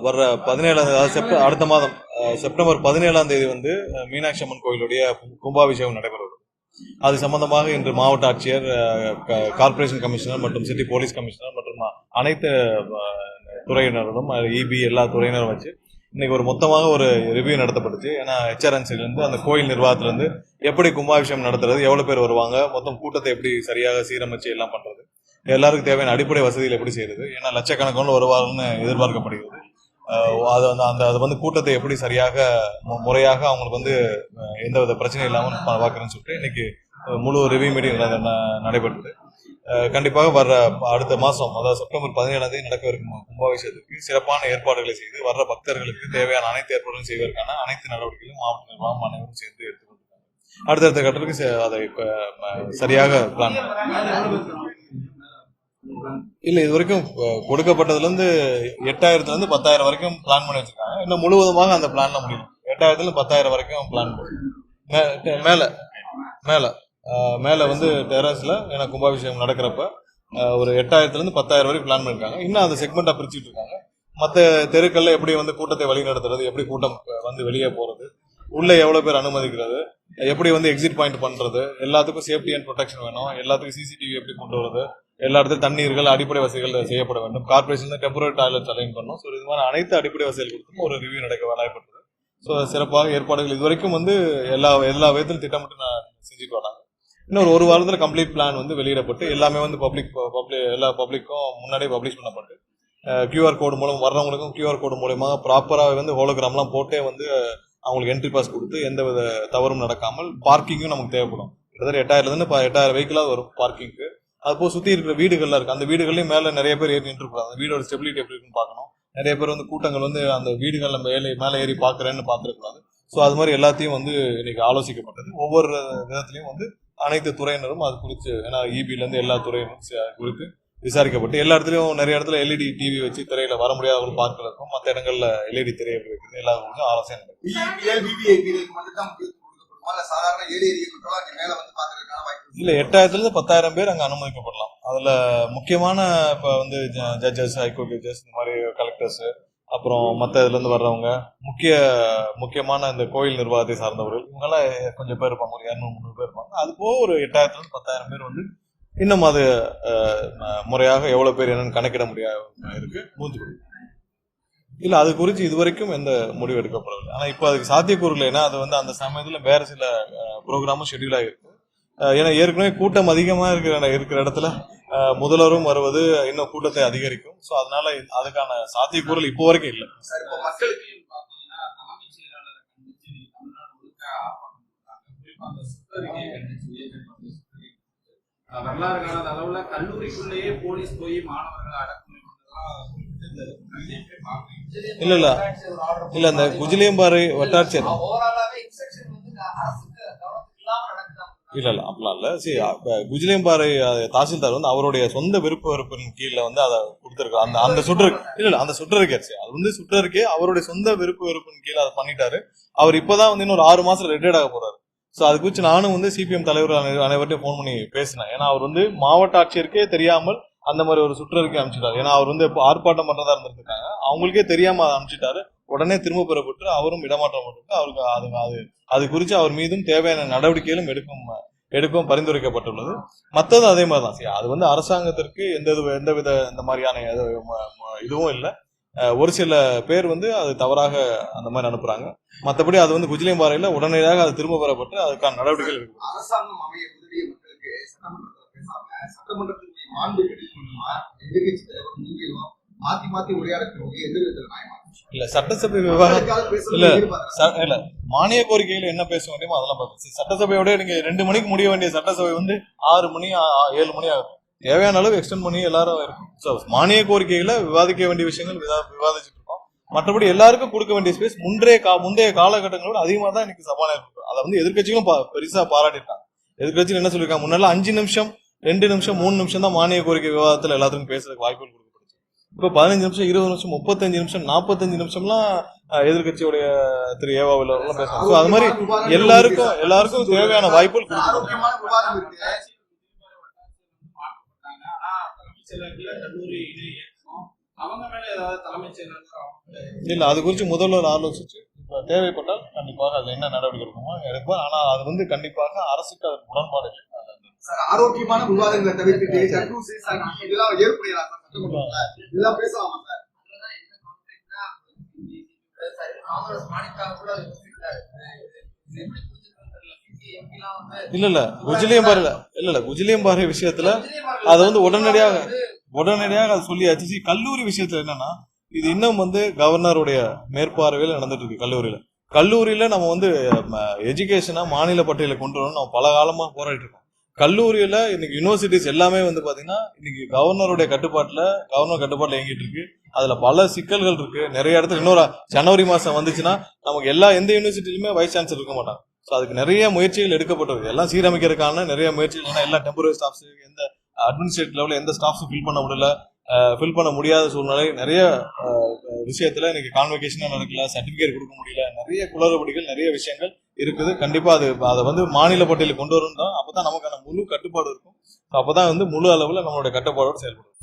வர்ற 17 அடுத்த மாதம் செப்டம்பர் 17 வந்து மீனாட்சி அம்மன் கோயிலுடைய கும்பாபிஷேகம் நடைபெறும். அது சம்பந்தமாக இன்று மாவட்ட ஆட்சியர், கார்ப்பரேஷன் கமிஷனர் மற்றும் சிட்டி போலீஸ் கமிஷனர் மற்றும் அனைத்து துறையினரும் இபி எல்லா துறையினரும் வச்சு இன்னைக்கு ஒரு மொத்தமாக ஒரு ரிவ்யூ நடத்தப்பட்டுச்சு. ஏன்னா ஹெச்ஆர்என்சிலேருந்து அந்த கோயில் நிர்வாகத்திலேருந்து எப்படி கும்பாபிஷேகம் நடத்துறது, எவ்வளோ பேர் வருவாங்க, மொத்தம் கூட்டத்தை எப்படி சரியாக சீரமைச்சு எல்லாம் பண்ணுறது, எல்லாருக்கும் தேவையான அடிப்படை வசதிகள் எப்படி செய்யறது, ஏன்னா லட்சக்கணக்கான வருவார்கள்னு எதிர்பார்க்கப்படுகிறது. அது வந்து கூட்டத்தை எப்படி சரியாக முறையாக அவங்களுக்கு வந்து எந்தவித பிரச்சனையும் இல்லாமல் பார்க்குறேன்னு சொல்லிட்டு இன்னைக்கு முழு ரிவ்யூ மீட்டிங் நடைபெற்றது. கண்டிப்பாக வர்ற அடுத்த மாதம், அதாவது செப்டம்பர் 17 நடக்கவிருக்கும் கும்பாபிஷேகத்துக்கு சிறப்பான ஏற்பாடுகளை செய்து வர்ற பக்தர்களுக்கு தேவையான அனைத்து ஏற்பாடுகளும் செய்வதற்கான அனைத்து நடவடிக்கைகளும் மாவட்ட நிர்வாகம் அனைவரும் சேர்ந்து எடுத்துக்கொண்டிருக்காங்க. அடுத்தடுத்த கட்டத்துக்கு அதை சரியாக பிளான் இல்ல, இது வரைக்கும் கொடுக்கப்பட்டதுலேருந்து 8000 10,000 வரைக்கும் பிளான் பண்ணி வச்சிருக்காங்க. இன்னும் முழுவதுமாக அந்த பிளான்ல முடியும். 8000 10,000 வரைக்கும் பிளான் பண்ணி மேல வந்து டெரஸ்ல ஏன்னா கும்பாபிஷேகம் நடக்கிறப்ப ஒரு 8000 10,000 வரைக்கும் பிளான் பண்ணிருக்காங்க. இன்னும் அந்த செக்மெண்டா பிரிச்சுட்டு இருக்காங்க. மற்ற தெருக்கள்ல எப்படி வந்து கூட்டத்தை வழி நடத்துறது, எப்படி கூட்டம் வந்து வெளியே போறது, உள்ள எவ்வளவு பேர் அனுமதிக்கிறது, எப்படி வந்து எக்ஸிட் பாயிண்ட் பண்றது, எல்லாத்துக்கும் சேஃப்டி அண்ட் ப்ரொடெக்ஷன் வேணும், எல்லாத்துக்கும் சிசிடிவி எப்படி கொண்டு வருது, எல்லா இடத்துல தண்ணீர்கள் அடிப்படை வசதிகள் செய்யப்பட வேண்டும், கார்பரேஷன் டெம்பரரி டாய்லெட்ஸ் அலைன் பண்ணணும். ஸோ இது மாதிரி அனைத்து அடிப்படை வசதிகள் கொடுத்தும் ஒரு ரிவ்யூ நடக்க வாய்ப்பட்டது. ஸோ சிறப்பாக ஏற்பாடுகள் இது வரைக்கும் வந்து எல்லா விதத்திலும் திட்டமிட்டு நான் செஞ்சுட்டு வராங்க. இன்னொரு ஒரு வாரத்தில் கம்ப்ளீட் பிளான் வந்து வெளியிடப்பட்டு எல்லாமே வந்து எல்லா பப்ளிக்கும் முன்னாடியே பப்ளிஷ் பண்ணப்பட்டு கியூஆர் கோடு மூலம் வர்றவங்களுக்கும் கியூஆர் கோடு மூலமாக ப்ராப்பராக வந்து ஹோலோகிராம்லாம் போட்டே வந்து அவங்களுக்கு என்ட்ரி பாஸ் கொடுத்து எந்த வித தவறும் நடக்காமல் பார்க்கிங்கும் நமக்கு தேவைப்படும். கிட்டத்தட்ட 8000 வெஹிக்கிளாக வரும் பார்க்கிங்க்கு. அதுபோல் சுற்றி இருக்கிற வீடுகள்லாம் இருக்குது. அந்த வீடுகள்லையும் மேலே நிறைய பேர் ஏறி நின்றுருப்பாங்க. அந்த வீடோட ஸ்டெபிலிட்டி எப்படி இருக்குன்னு பார்க்கணும். நிறைய பேர் வந்து கூட்டங்கள் வந்து அந்த வீடுகளில் மேலே ஏறி பார்க்குறேன்னு பார்த்துருக்கூடாது. ஸோ அது மாதிரி எல்லாத்தையும் வந்து இன்னைக்கு ஆலோசிக்கப்பட்டது. ஒவ்வொரு விதத்துலையும் வந்து அனைத்து துறையினரும் அது குறித்து, ஏன்னா இபிலேருந்து எல்லா துறையினரும் குறித்து விசாரிக்கப்பட்டு எல்லா இடத்துலையும் நிறைய இடத்துல எல்இடி டிவி வச்சு திரையில வர முடியாதவர்கள் பார்க்க இருக்கும். மற்ற இடங்கள்ல எல்இடி திரையை வைக்கிறது எல்லாருக்கும் ஆலோசனை நடக்கும். இல்ல 8000 10,000 பேர் அங்க அனுமதிக்கப்படலாம். அதுல முக்கியமான இப்ப வந்து ஜட்ஜஸ், ஹைகோர்ட் ஜட்ஜஸ், இந்த மாதிரி கலெக்டர்ஸ், அப்புறம் மற்ற இதுல இருந்து வர்றவங்க, முக்கியமான இந்த கோயில் நிர்வாகத்தை சார்ந்தவர்கள், இவங்கெல்லாம் கொஞ்சம் பேர் இருப்பாங்க. ஒரு 200-300 பேர் இருப்பாங்க. அது போக ஒரு 8000 10,000 பேர் வந்து இன்னும் அது முறையாக எவ்வளவு பேர் என்னன்னு கணக்கிட முடியாது இருக்கு. இல்ல, அது குறித்து இதுவரைக்கும் எந்த முடிவு எடுக்கப்படவில்லை. ஆனா இப்ப அதுக்கு சாத்தியக்கூறுகள் ஏன்னா அது வந்து அந்த சமயத்துல வேற சில ப்ரோக்ராமும் ஷெட்யூல் ஆகிருக்கு. ஏன்னா ஏற்கனவே கூட்டம் அதிகமா இருக்கிற இடத்துல முதல்வரும் வருவது இன்னும் கூட்டத்தை அதிகரிக்கும். ஸோ அதனால அதுக்கான சாத்தியக்கூறுகள் இப்போ வரைக்கும் இல்லை. வரலாறு காணாத அளவுல கல்லூரிக்குள்ளேயே போலீஸ் போய் மாணவர்களை அடக்குமுறை இல்ல இந்த குஜிலியம்பாறை வட்டாட்சியர் இல்ல அப்படிலாம் இல்ல. சரி, குஜிலியம்பாறை தாசில்தார் வந்து அவருடைய சொந்த விருப்ப வெறுப்பின் கீழே வந்து அதை கொடுத்திருக்காரு. அந்த சுற்றறிக்கை அது வந்து சுற்றறிக்கை அவருடைய சொந்த விருப்ப வெறுப்பின் கீழே அதை பண்ணிட்டாரு. அவர் இப்பதான் வந்து இன்னொரு 6 மாசம் ரிட்டையர்ட் ஆக போறாரு. ஸோ அது குறித்து நானும் வந்து சிபிஎம் தலைவர் அனைவர்கிட்டையும் ஃபோன் பண்ணி பேசினேன். ஏன்னா அவர் வந்து மாவட்ட ஆட்சியருக்கே தெரியாமல் அந்த மாதிரி ஒரு சுற்றறிக்கை அனுப்பிச்சிட்டாரு. ஏன்னா அவர் வந்து இப்போ ஆர்ப்பாட்டம் பண்றதா இருந்திருக்காங்க, அவங்களுக்கே தெரியாம அதை அனுப்பிச்சிட்டாரு. உடனே திரும்ப பெறப்பட்டு அவரும் இடமாற்றம் பண்ணப்பட்டு அவருக்கு அது குறித்து அவர் மீதும் தேவையான நடவடிக்கைகளும் எடுக்கும் பரிந்துரைக்கப்பட்டுள்ளது. மற்றதும் அதே மாதிரி தான். சரி, அது வந்து அரசாங்கத்திற்கு எந்தவித இந்த மாதிரியான இதுவும் இல்லை. ஒரு சில பேர் வந்து அது தவறாக அந்த மாதிரி அனுப்புறாங்க. மற்றபடி அது வந்து குஜிலியம்பாறையில உடனடியாக அது திரும்ப பெறப்பட்டு அதுக்கான நடவடிக்கைகள் இருக்கு. இல்ல சட்டசபை விவகாரம் இல்ல மானிய கோரிக்கைகள் என்ன பேச வேண்டியமோ அதெல்லாம் பார்த்து சட்டசபையோட நீங்க 2 மணிக்கு முடிய வேண்டிய சட்டசபை வந்து 6 மணி 7 மணி ஆகும். தேவையான அளவு எக்ஸ்டெண்ட் பண்ணி எல்லாரும் இருக்கும். மானிய கோரிக்கைகளை விவாதிக்க வேண்டிய விஷயங்கள் விவாதிச்சுட்டு இருக்கோம். மற்றபடி எல்லாருக்கும் கொடுக்க வேண்டிய ஸ்பேஸ் முந்தைய காலகட்டங்களோட அதிகமா தான் இன்னைக்கு சபாநாயகர் அதை வந்து எதிர்கட்சிகளும் பெருசா பாராட்டிருக்காங்க. எதிர்கட்சிகள் என்ன சொல்லியிருக்காங்க, முன்னால 5 நிமிஷம் 2 நிமிஷம் 3 நிமிஷம் தான் மானிய கோரிக்கை விவாதத்துல எல்லாத்துக்கும் பேசுறதுக்கு வாய்ப்புகள் கொடுக்கப்பட்டுச்சு. இப்ப 15 நிமிஷம் 20 நிமிஷம் 35 நிமிஷம் 45 நிமிஷம்லாம் எதிர்கட்சியுடைய திரு ஏவாவில் எல்லாம் பேசுறாங்க. அது மாதிரி எல்லாருக்கும் தேவையான வாய்ப்புகள் கொடுக்கப்படும். அவங்க மேல ஏதாவது தலைமைச் செயலர் இல்ல அது குறித்து முதல்வர் ஆலோசிச்சு இப்ப தேவைப்பட்டால் கண்டிப்பாக அதுல என்ன நடவடிக்கை எடுக்குமோ எடுப்போம். ஆனா அது வந்து கண்டிப்பாக அரசுக்கு அது உடன்பாடு இல்லை. சார், ஆரோக்கியமான விவாதங்களை தவிர்த்துட்டு தர்பூசி இதெல்லாம் ஏற்புடையா சார்? சட்டமன்றத்துல இதெல்லாம் பேசலாமா சார்? இல்ல குஜிலியம் பாறை விஷயத்துல அது வந்து உடனடியாக அது சொல்லியாச்சு. கல்லூரி விஷயத்துல என்னன்னா இது இன்னும் வந்து கவர்னருடைய மேற்பார்வையில் நடந்துட்டு இருக்கு. கல்லூரியில நம்ம வந்து எஜுகேஷனா மாநில பட்டியலை கொண்டு வரணும் நம்ம பல காலமா போராடிட்டு இருக்கோம். கல்லூரியில இன்னைக்கு யூனிவர்சிட்டிஸ் எல்லாமே வந்து பாத்தீங்கன்னா இன்னைக்கு கவர்னர் கட்டுப்பாட்டுல இயங்கிட்டு இருக்கு. அதுல பல சிக்கல்கள் இருக்கு. நிறைய இடத்துல இன்னொரு ஜனவரி மாசம் வந்துச்சுன்னா நமக்கு எந்த யூனிவர்சிட்டிலுமே வைஸ் சான்சலர் இருக்க மாட்டாங்க. ஸோ அதுக்கு நிறைய முயற்சிகள் எடுக்கப்பட்டிருக்கு. எல்லாம் சீரமைக்கிறதுக்கான நிறைய முயற்சிகள். ஏன்னா எல்லா டெம்பரரி ஸ்டாஃப்ஸ் எந்த அட்மினிஸ்ட்ரேட்டிவ் லெவலில் எந்த ஸ்டாஃப்ஸும் ஃபில் பண்ண முடியாத சூழ்நிலை. நிறைய விஷயத்துல இன்னைக்கு கான்வெகேஷன் நடக்கல, சர்டிபிகேட் கொடுக்க முடியல, நிறைய குளறுபடிகள் நிறைய விஷயங்கள் இருக்குது. கண்டிப்பா அதை வந்து மாநில பட்டியலில் கொண்டு வரணும் தான். அப்பதான் நமக்கான முழு கட்டுப்பாடு இருக்கும். அப்பதான் வந்து முழு அளவுல நம்மளுடைய கட்டுப்பாடோடு செயல்படும்.